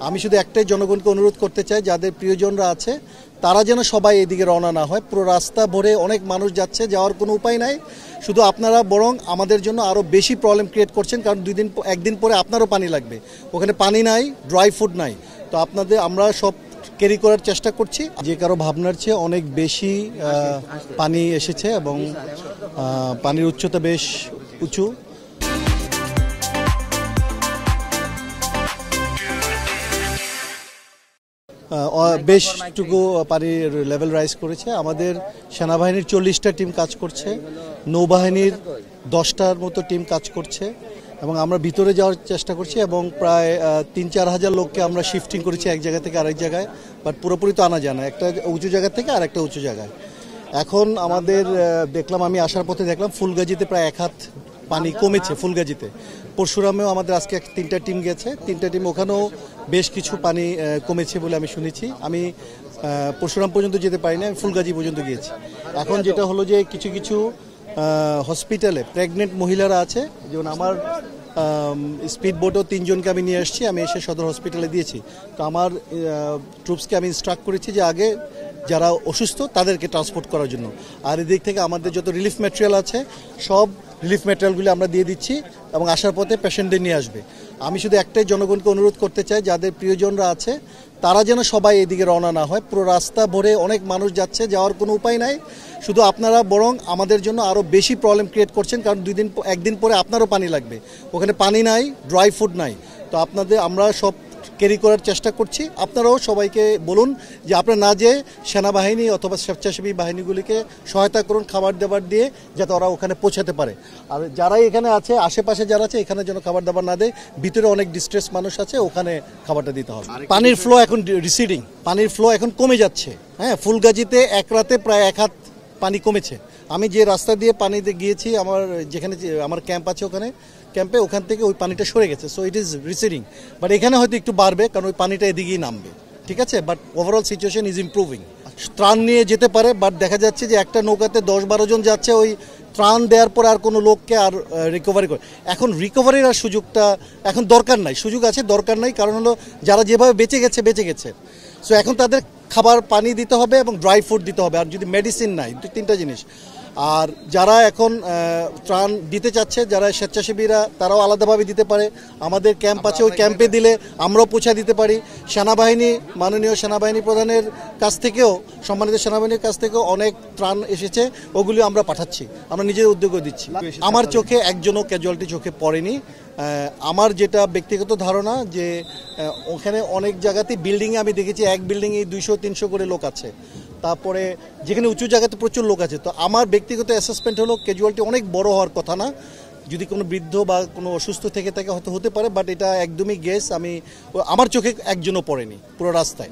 আমি শুধু একটাই জনগণকে অনুরোধ করতে চাই, যাদের প্রিয়জনরা আছে তারা যেন সবাই এদিকে রওনা না হয়। পুরো রাস্তা ভরে অনেক মানুষ যাচ্ছে, যাওয়ার কোনো উপায় নাই। শুধু আপনারা বরং আমাদের জন্য আরও বেশি প্রবলেম ক্রিয়েট করছেন, কারণ একদিন পরে আপনারও পানি লাগবে। ওখানে পানি নাই, ড্রাই ফুড নাই। তো আমরা সব ক্যারি করার চেষ্টা করছি। যে কারো ভাবনার চেয়ে অনেক বেশি পানি এসেছে এবং পানির উচ্চতা বেশ উঁচু। বেশটুকু পানির লেভেল রাইজ করেছে। আমাদের সেনাবাহিনীর 40টা টিম কাজ করছে, নৌবাহিনীর 10টার মতো টিম কাজ করছে এবং আমরা ভিতরে যাওয়ার চেষ্টা করছি এবং প্রায় 3-4 হাজার লোককে আমরা শিফটিং করেছি এক জায়গা থেকে আরেক জায়গায়। বাট পুরোপুরি তো আনা যায় না, একটা উঁচু জায়গা থেকে আর একটা উঁচু জায়গায়। এখন আমাদের আমি আসার পথে দেখলাম ফুলগাজীতে প্রায় 1 হাত পানি কমেছে। ফুলগাজীতে, পরশুরামেও আমাদের আজকে 3টা টিম গেছে, 3টা টিম ওখানেও বেশ কিছু পানি কমেছে বলে আমি শুনেছি। আমি পরশুরাম পর্যন্ত যেতে পারিনি, আমি ফুলগাজী পর্যন্ত গিয়েছি। এখন যেটা হলো যে কিছু কিছু হসপিটালে প্রেগনেন্ট মহিলারা আছে, যেমন আমার স্পিড বোটও 3 জনকে আমি নিয়ে আসছি, আমি এসে সদর হসপিটালে দিয়েছি। তো আমার ট্রুপসকে আমি ইনস্ট্রাক্ট করেছি যে আগে যারা অসুস্থ তাদেরকে ট্রান্সপোর্ট করার জন্য। আর এদিক থেকে আমাদের যত রিলিফ ম্যাটেরিয়াল আছে সব রিলিফ ম্যাটেরিয়ালগুলি আমরা দিয়ে দিচ্ছি এবং আসার পথে পেশেন্টদের নিয়ে আসবে। আমি শুধু একটাই জনগণকে অনুরোধ করতে চাই, যাদের প্রিয়জনরা আছে তারা যেন সবাই এদিকে রওনা না হয়। পুরো রাস্তা ভরে অনেক মানুষ যাচ্ছে, যাওয়ার কোনো উপায় নাই। শুধু আপনারা বরং আমাদের জন্য আরও বেশি প্রবলেম ক্রিয়েট করছেন, কারণ একদিন পরে আপনারও পানি লাগবে। ওখানে পানি নাই, ড্রাই ফুড নাই। তো আমরা সব ক্যারি করার চেষ্টা করছি। আপনারাও সবাইকে বলুন যে আপনারা না যেয়ে সেনাবাহিনী অথবা স্বেচ্ছাসেবী বাহিনীগুলিকে সহায়তা করুন খাবার দাবার দিয়ে, যাতে ওরা ওখানে পৌঁছাতে পারে। আর যারাই এখানে আছে, আশেপাশে যারা আছে, এখানে যেন খাবার দাবার না দেয়। ভিতরে অনেক ডিস্ট্রেস মানুষ আছে, ওখানে খাবারটা দিতে হবে। পানির ফ্লো এখন রিসিডিং, পানির ফ্লো এখন কমে যাচ্ছে। হ্যাঁ, ফুলগাজীতে এক রাতে প্রায় 1 হাত পানি কমেছে। আমি যে রাস্তা দিয়ে পানিতে গিয়েছি, যেখানে আমার ক্যাম্প আছে ওখান থেকে ওই পানিটা সরে গেছে। So it is residing, but এখানে হয়তো একটু বাড়বে, কারণ ওই পানিটা এদিকেই নামবে। ঠিক আছে, but overall situation is improving. ত্রাণ নিয়ে যেতে পারে, বাট দেখা যাচ্ছে যে একটা নৌকাতে 10-12 জন যাচ্ছে। ওই ত্রাণ দেওয়ার পরে আর কোনো লোককে আর রিকভারি করে এখন রিকভারির আর সুযোগটা এখন দরকার নাই। সুযোগ আছে, দরকার নাই। কারণ হলো যারা যেভাবে বেঁচে গেছে। সো এখন তাদের খাবার পানি দিতে হবে এবং ড্রাই ফুড দিতে হবে, আর যদি মেডিসিন নাই, 2-3টা জিনিস। আর যারা এখন ত্রাণ দিতে চাচ্ছে, যারা স্বেচ্ছাসেবীরা, তারাও আলাদাভাবে দিতে পারে। আমাদের ক্যাম্প আছে, ওই ক্যাম্পে দিলে আমরাও পৌঁছা দিতে পারি। সেনাবাহিনী, মাননীয় সেনাবাহিনী প্রধানের কাছ থেকেও, সম্মানিত সেনাবাহিনীর কাছ থেকেও অনেক ত্রাণ এসেছে, ওগুলি আমরা পাঠাচ্ছি, আমরা নিজের উদ্যোগও দিচ্ছি। আমার চোখে একজনও ক্যাজুয়ালিটি চোখে পড়েনি। আমার যেটা ব্যক্তিগত ধারণা যে ওখানে অনেক জায়গাতেই বিল্ডিংয়ে আমি দেখেছি, এক বিল্ডিংয়ে 200-300 করে লোক আছে। তারপরে যেখানে উঁচু জায়গাতে প্রচুর লোক আছে। তো আমার ব্যক্তিগত অ্যাসেসমেন্ট হলো ক্যাজুয়ালিটি অনেক বড় হওয়ার কথা না। যদি কোনো বৃদ্ধ বা কোনো অসুস্থ থেকে থাকে হয়তো হতে পারে, বাট এটা একদমই গেস। আমার চোখে একজনও পড়েনি পুরো রাস্তায়।